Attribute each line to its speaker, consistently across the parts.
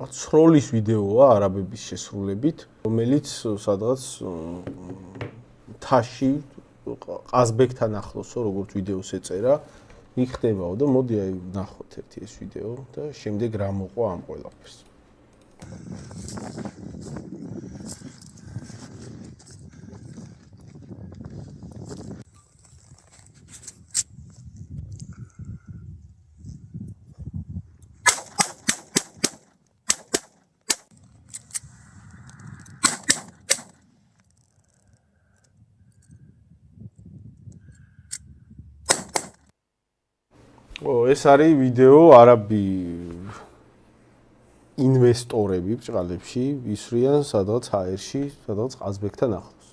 Speaker 1: რაღაც სროლის ვიდეოა არაბების შესრულებით, რომელიც სადღაც თაში ყაზბეგთან ახლოსო, როგორც ვიდეოს ეწერა, იქ ხდებაო და მოდი აი ვნახოთ ერთი ეს ვიდეო და შემდეგ რა მოყვა ამ ყველაფერს. ეს არის ვიდეო არაბი ინვესტორები ბჭყალებში ისვრიან სადღაც აერში, სადღაც ყაზბეგთან ახლოს.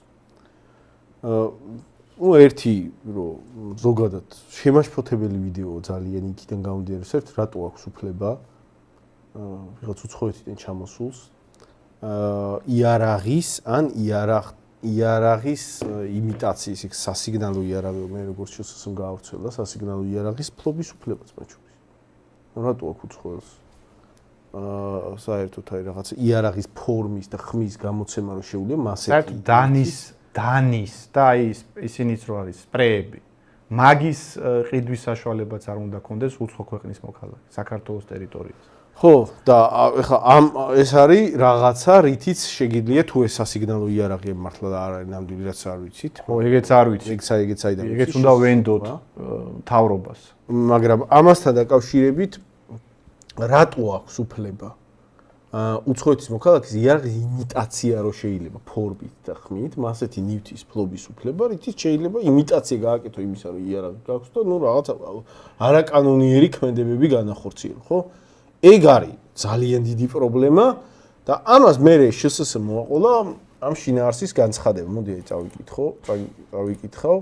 Speaker 1: ერთი რომ ზოგადად შემაშფოთებელი ვიდეო ძალიან იქიდან გამომდინარე, ერთ რატო აქვს უფლება ვიღაც უცხოეთიდან ჩამოსულს იარაღის ან იარაღის იმიტაციის იქ სასიგნალო იარაღი მე როგორც შესაძლოა გაავრცელა სასიგნალო იარაღის ფლობის უფლებას მაჩვენებს. რატო აქვს უცხოელს საერთოდ აი რაღაც იარაღის ფორმის და ხმის გამოცემა რო შეუძლია მასეთი.
Speaker 2: საერთოდ დანის და აი ისინიც რო არის სპრეები. მაგის ყიდვის საშუალებაც არ უნდა კონდეს უცხო ქვეყნის მოქალაქე საქართველოს ტერიტორიაზე.
Speaker 1: ხო, და ეხლა ეს არის რაღაცა, რითიც შეგიძლია თუ ეს სასიგნალო იარაღი მართლა არ არის ნამდვილი, რაც არ ვიცით.
Speaker 2: ხო, ეგეც არ ვიცი.
Speaker 1: ეგეც აიდან.
Speaker 2: ეგეც უნდა ვენდოთ თავრობას.
Speaker 1: მაგრამ ამასთან დაკავშირებით რატო აქვს უფლება უცხოეთის მოქალაქეს იარაღის იმიტაცია რო შეიძლება ფორმით და ხმით, მასეთი ნივთის ფლობის უფლება, რითიც შეიძლება იმიტაცია გააკეთო იმისა, რომ იარაღი გაქვს და ნუ რაღაცა არაკანონიერი ქმედებები განახორციელო, ხო? ეგ არის ძალიან დიდი პრობლემა და ამას მე შსს მოაყოლა ამ შინაარსის განცხადება. მოდი აი წავიკითხავ.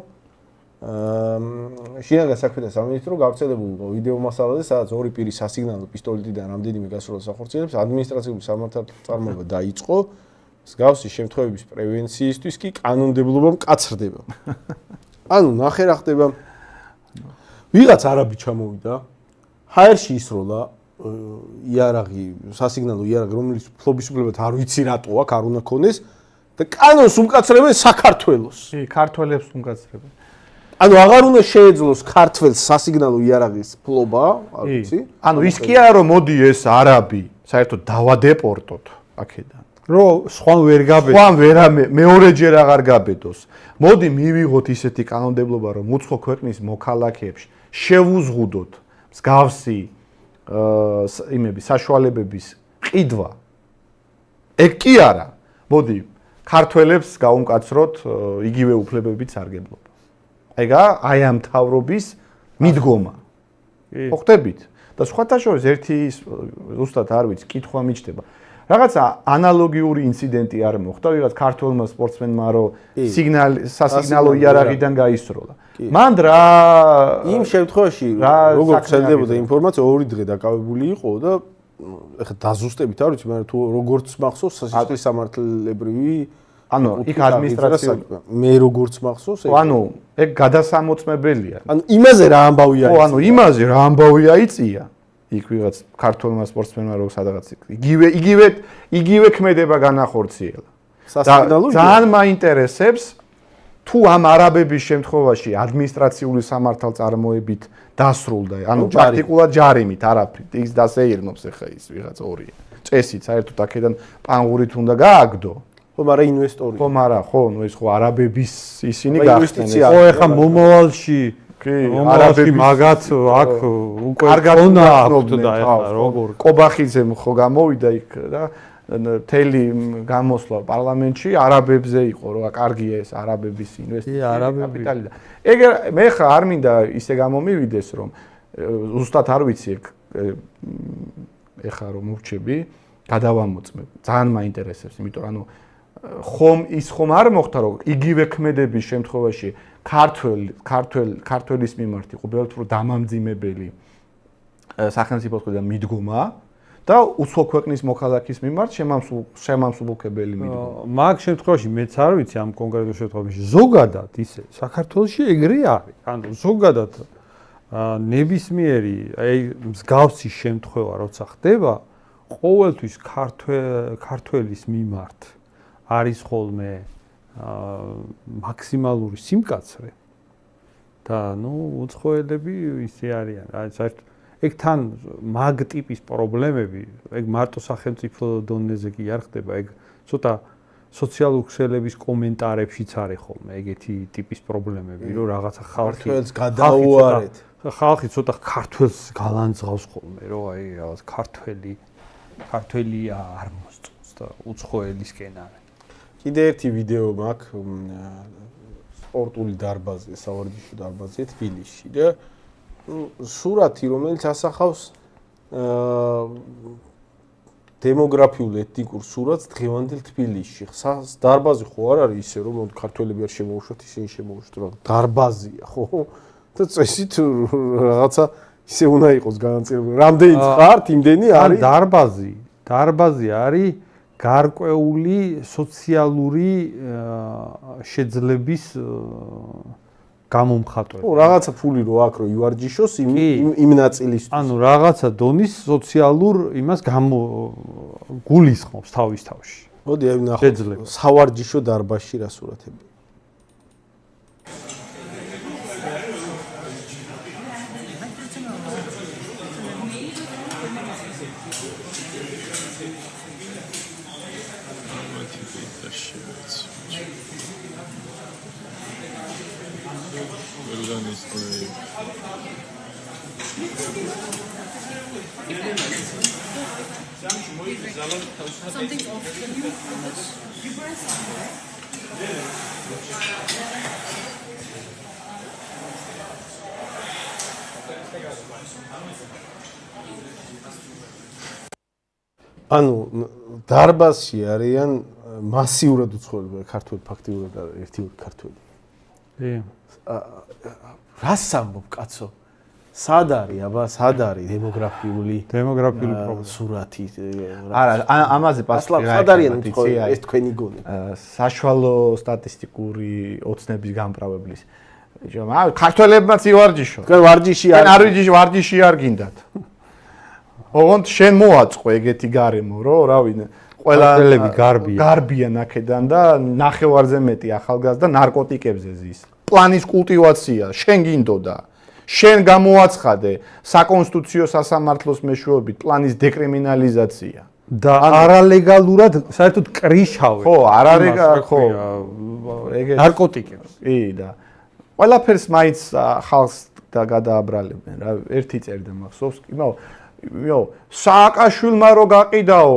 Speaker 1: შინაგან საქმეთა სამინისტრო გავრცელებულ ვიდეო მასალაზე, სადაც ორი პირის სასიგნალო პისტოლეტიდან რამდენიმე გასროლას ახორციელებს, ადმინისტრაციული სამართალდამცავება დაიწყო. მსგავსი შემთხვევების პრევენციისთვის კი კანონმდებლობა მკაცრდება. ანუ ნახე რა ხდება. ვიღაც არაბი ჩამოვიდა, ჰაერში ისროლა იარაღი, სასიგნალო იარაღი, რომელიც ფლობის უფლებად არ ვიცი რატო აქვს, არ უნდა ქონდეს და კანონს უმკაცრებენ საქართველოს.
Speaker 2: კი, ქართველებს უმკაცრებენ.
Speaker 1: ანუ აღარ უნდა შეეძლოს ქართველს სასიგნალო იარაღის ფლობა, არ ვიცი.
Speaker 2: ანუ ის კი არა რომ მოდი ეს არაბი საერთოდ დავადეპორტოთ აქედან.
Speaker 3: რომ სხვან ვერ გაბედოს.
Speaker 2: სხვან მეორეჯერ აღარ გაბედოს. მოდი მივიღოთ ისეთი კანონმდებლობა, რომ უცხო ქვეყნის მოქალაქეებს შევუზღუდოთ მსგავსი საშუალებების ყიდვა. ეგ კი არა. მოდი ქართველებს გაუმკაცროთ იგივე უფლებებით სარგებლობა. აი ამ მთავრობის მიდგომა. ხო ხდებით? და სხვათა შორის ერთი ზუსტად არ ვიცი, კითხვა მიჩნდება. რაღაცა ანალოგიური ინციდენტი არ მოხდა, ვიღაც ქართველმა სპორტსმენმა რო სასიგნალო იარაღიდან გაისროლა. მან რა
Speaker 1: იმ შემთხვევაში როგორც ვრცელდებოდა ინფორმაცია, ორი დღე დაკავებული იყო და ეხლა დაზუსტებით არ ვიცი, მაგრამ თუ როგორც მახსოვს სასიცოცხლის სამართლებრივი
Speaker 2: ანუ იქ ადმინისტრაცია
Speaker 1: მე როგორც მახსოვს
Speaker 2: ანუ ეგ გადასამოწმებელია.
Speaker 1: ანუ იმაზე რა ამბავია
Speaker 2: იცი. ანუ იმაზე რა ამბავია იწია. იქ ვიღაც ქართველმა სპორტსმენმა რო სადღაც იგივე ქმედება განახორციელა. ძალიან მაინტერესებს თუ ამ არაბების შემთხვევაში ადმინისტრაციული სამართალწარმოებით დასრულდა, ანუ პრაქტიკულად ჯარიმით არაფრით, ის დასეირნობს ახლა ის ვიღაც ორი. წესით საერთოდ აქედან პანგურით უნდა გააგდო.
Speaker 1: ხო, მაგრამ ინვესტორი.
Speaker 2: ხო, მაგრამ ხო, ნუ ეს ხო არაბების ისინი გახსნენ.
Speaker 3: ხო, ეხლა მომავალში არაბები მაგათ აქ უკვე ყონა აქვთ და ეხლა როგორ
Speaker 2: კობახიძემ ხო გამოვიდა იქ და თელი გამოსვლა პარლამენტში არაბებზე იყო რა კარგია ეს არაბების ინვესტიცია კაპიტალი და ეგ მე ხა არ მინდა ისე გამომივიდეს რომ ზუსტად არ ვიცი ეხა რომ მოვჩები გადავამოწმებ ძალიან მაინტერესებს იმიტომ ანუ ხომ არ მოხდა რომ იგივე ქმედების შემთხვევაში ქართველის მიმართ იყო ბელთრო დამამძიმებელი სახელმწიფოს მხრიდან მიდგომა და უცხო ქვეყნის მოქალაქის მიმართ შემამსუბუქებელი მიდგომა.
Speaker 3: მაგ შემთხვევაში მეც არ ვიცი ამ კონკრეტულ შემთხვევაში ზოგადად ისე საქართველოში ეგრე არის. ანუ ზოგადად ნებისმიერი აი მსგავსი შემთხვევა როცა ხდება ყოველთვის ქართველის მიმართ არის ხოლმე მაქსიმალური სიმკაცრე და უცხოელები ისე არიან. საერთოდ ეგ თან მაგ ტიპის პრობლემები, ეგ მარტო სახელმწიფო დონეზე კი არ ხდება, ეგ ცოტა სოციალურ ქსელების კომენტარებშიც არის ხოლმე ეგეთი ტიპის პრობლემები, რომ რაღაცა
Speaker 1: ქართველს გადაუარეთ.
Speaker 3: ხალხი ცოტა ქართველს გალანძღავს ხოლმე, რომ აი რაღაც ქართველია არ მოსწონს და უცხოელისკენ არის.
Speaker 1: კიდე ერთი ვიდეო მაქვს სპორტული დარბაზზე, სავარჯიშო დარბაზზე თბილისში და სურათი, რომელიც ასახავს დემოგრაფიულ ეთნიკურ სურათს დღევანდელ თბილისში. დარბაზი ხო არ არის ისე, რომ ქართველები არ შემოუშვათ, ისინი შემოუშვათ, დარბაზია, ხო? და წესით რაღაცა ისე უნდა იყოს განაწილებული. რამდენი ხართ, იმდენი არის.
Speaker 3: დარბაზი არის გარკვეული სოციალური შეძლების გამომხატველი.
Speaker 1: რაღაცა ფული რო აქვს რო ივარჯიშოს იმ ნაწილისთვის.
Speaker 3: ანუ რაღაცა დონის სოციალურ იმას გულისხმობს თავის თავში.
Speaker 1: მოდი აი ნახოთ სავარჯიშო დარბაზში რა სურათები.
Speaker 4: Something off. Can you focus? You burn something, right?
Speaker 1: ანუ დარბაზში არიან მასიურად უცხოელები, ქართველი ფაქტიურად არის ერთივე ქართველი. რას ამბობ კაცო? სად არის, აბა, სად არის დემოგრაფიული
Speaker 3: პრობლემა
Speaker 1: სურათი?
Speaker 2: არა, ამაზე პასუხი რა
Speaker 1: იქნება, ეს თქვენი გონი.
Speaker 2: საშუალო სტატისტიკური ოცნების გამправებლის. ქართველებმაც ივარჯიშო.
Speaker 1: ვარჯიში
Speaker 2: არ გინდათ. ოღონდ შენ მოაწყო ეგეთი გარემო, რომ რავი, ყველა გარბიან აქედან და ნახევარზე მეტი ახალგაზრდა ნარკოტიკებზე ზის. პლანის კულტივაცია შენ გინდოდა. შენ გამოაცხადე საკონსტიტუციო სასამართლოს მეშვეობით პლანის დეკრიმინალიზაცია
Speaker 3: და არალეგალურად საერთოდ კრიშავე.
Speaker 2: ხო, ხო.
Speaker 3: ეგ ნარკოტიკებს.
Speaker 2: კი და ყველაფერს მაინც ხალხს და გადააბრალებენ რა. ერთი წერდა მახსოვს, სააკაშვილმა რო გაყიდაო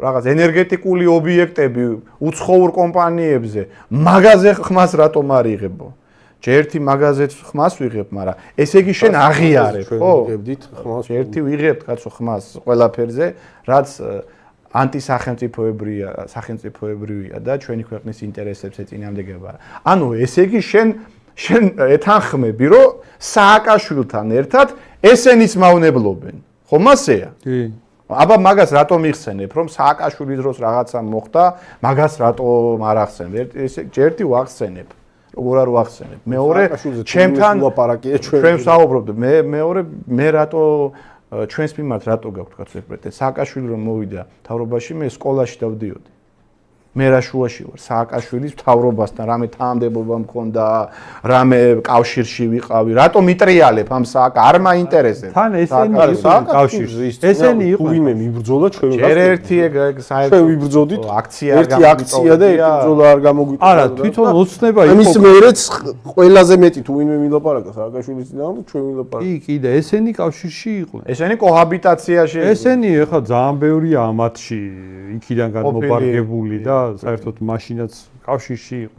Speaker 2: რაღაც ენერგეტიკული ობიექტები უცხოურ კომპანიებზე, მაგაზე ხმას რატომ არ იღებო? ერთი მაგაზეც ხმას ვიღებ, მაგრამ ესე იგი შენ აღიარებ, ხო?
Speaker 1: ვიღებდით ხმას.
Speaker 2: ერთი ვიღებთ კაცო ხმას ყველაფერზე, რაც ანტისახელმწიფოებრივია და ჩვენი ქვეყნის ინტერესებს ეწინააღმდეგება. ანუ ესე იგი შენ ეთანხმები, რომ სააკაშვილთან ერთად ესენიც მავნებლობენ. ხო მასეა?
Speaker 3: კი.
Speaker 2: აბა მაგას რატომ იხსენებ, რომ სააკაშვილის დროს რაღაცა მოხდა, მაგას რატომ არ ახსენებ? ერთი ვახსენებ. როგორ არ ვახსენებ. მეორე ჩემთან
Speaker 1: ლაპარაკია
Speaker 2: ჩვენ საუბრობთ. მეორე მე რატო ჩვენს მიმართ რატო გაქვთ კაცო პრეტენზია? სააკაშვილი რომ მოვიდა მთავრობაში, მე სკოლაში დავდიოდი. მე რა შუაში ვარ სააკაშვილის მთავრობასთან, რამე თანამდებობა მქონდა, რამე კავშირში ვიყავი, რატომ მიტრიალებ ამ სააკა? არ მაინტერესებს.
Speaker 3: თან ესენი იყვნენ კავშირში. ესენი იყვნენ.
Speaker 1: ვინმე მიბრძოლა ჩვენ
Speaker 2: ჯერ ერთი ეგ საერთოდ
Speaker 1: ჩვენ ვიბრძოდით.
Speaker 2: აქცია არ
Speaker 1: ერთი აქცია და ერთი ბრძოლა არ გამოგვიყვება.
Speaker 3: არა, თვითონ ოცნება იყო.
Speaker 1: ამის მეერეც ყველაზე მეტი თუ ვინმე მილაპარაკა სააკაშვილის წინააღმდეგ ჩვენ ვილაპარაკა.
Speaker 3: კი, კიდე ესენი კავშირში იყვნენ.
Speaker 2: ესენი კოჰაბიტაციაში.
Speaker 3: ესენი ეხლა ძალიან ბევრია ამათში, იქიდან გადმობარგებული და საერთოდ მაშინაც კავშირში იყო.